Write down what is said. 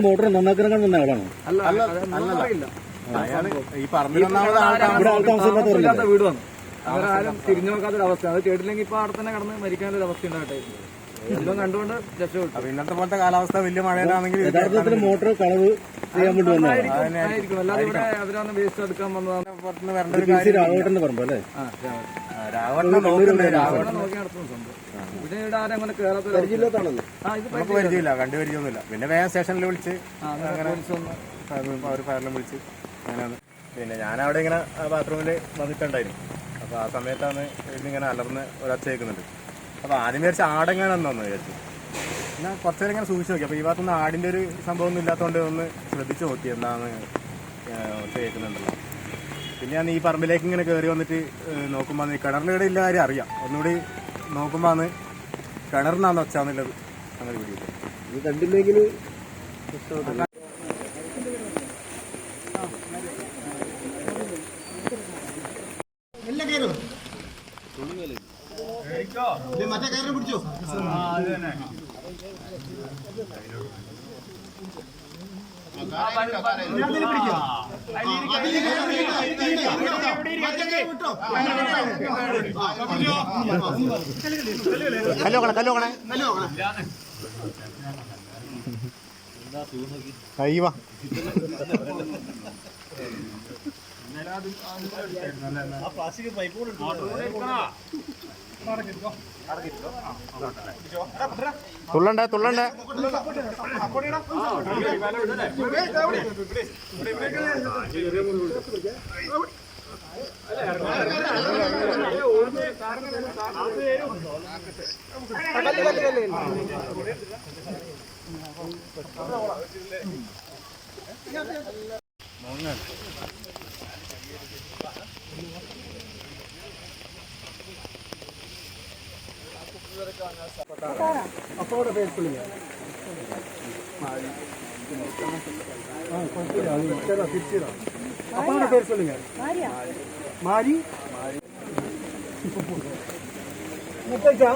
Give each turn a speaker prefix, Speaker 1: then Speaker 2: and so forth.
Speaker 1: Motor നന്നാക്കാൻ വന്ന ആളാണോ?
Speaker 2: ഈ പറമ്പിലൊന്നാമത് വീട് വന്നു അവരാരും തിരിഞ്ഞു നോക്കാത്തൊരവസ്ഥ. അത് കേട്ടില്ലെങ്കിൽ ഇപ്പൊ അവിടെ തന്നെ കടന്ന് മരിക്കാനൊരു അവസ്ഥ ഉണ്ടായിട്ടായിരുന്നു. എല്ലാം കണ്ടുകൊണ്ട് രക്ഷപ്പെട്ടു. ഇന്നത്തെ പോലത്തെ കാലാവസ്ഥ വലിയ മഴയിലാണെങ്കിൽ
Speaker 1: യഥാർത്ഥത്തിൽ മോട്ടർ കളവ് ചെയ്യാൻ വേണ്ടി
Speaker 2: ആയിരിക്കും. അല്ലാതെ ഇവിടെ അവരൊന്ന് വേസ്റ്റ് എടുക്കാൻ വന്നതാണ്. പുറത്തുനിന്ന് വരേണ്ട
Speaker 1: രാഘവട്ടന്റെ പറമ്പ് അല്ലേ?
Speaker 2: രാഘവട്ടനെ നോക്കി നടത്തുന്ന സംഭവം. പിന്നെ ഇവിടെ ആരും അങ്ങനെ കേരളത്തിൽ പരിചയമില്ല, കണ്ടു പരിചയമൊന്നുമില്ല. പിന്നെ വേഗം സ്റ്റേഷനിൽ വിളിച്ച് അവർ ഫയറിലും വിളിച്ച് അങ്ങനെയാണ്. പിന്നെ ഞാനവിടെ ഇങ്ങനെ ബാത്റൂമിൽ വന്നിട്ടുണ്ടായിരുന്നു. അപ്പോൾ ആ സമയത്താണ് ഇതിങ്ങനെ അലർന്ന് ഒരച്ച കേൾക്കുന്നുണ്ട്. അപ്പോൾ ആദ്യം വിചാരിച്ച ആടെങ്ങാണെന്ന് വിചാരിച്ചു. പിന്നെ കുറച്ച് നേരം ഇങ്ങനെ സൂക്ഷിച്ച് നോക്കി. അപ്പോൾ ഈ ഭാഗത്തൊന്നും ആടിൻ്റെ ഒരു സംഭവമൊന്നും ഇല്ലാത്തതുകൊണ്ട് ഒന്ന് ശ്രദ്ധിച്ച് നോക്കി എന്താണ് ഒച്ച കേൾക്കുന്നുണ്ടല്ലോ. പിന്നെ ഞാൻ ഈ പറമ്പിലേക്ക് ഇങ്ങനെ കയറി വന്നിട്ട് നോക്കുമ്പോൾ ഈ കിണറിലൂടെ ഇല്ല കാര്യം അറിയാം. ഒന്നുകൂടി നോക്കുമ്പോൾ അന്ന് കിണറിനാന്ന് ഒച്ചാന്നുള്ളത് അങ്ങനെ പിടിയില്ല.
Speaker 1: ഇത് കണ്ടില്ലെങ്കിൽ
Speaker 3: മറ്റേ കയറിനെ പിടിച്ചോ.
Speaker 2: കല്ലോക്കണേ കൈവാ
Speaker 3: പ്ലാസ്റ്റിക് പൈപ്പ്
Speaker 2: തുള്ളണ്ടേ
Speaker 1: അപ്പോടെ പേർക്കുള്ളില്ല. തിരിച്ചിടാം. അപ്പോടെ പേര് சொல்லுங்க. மாரி முத்தைச்சா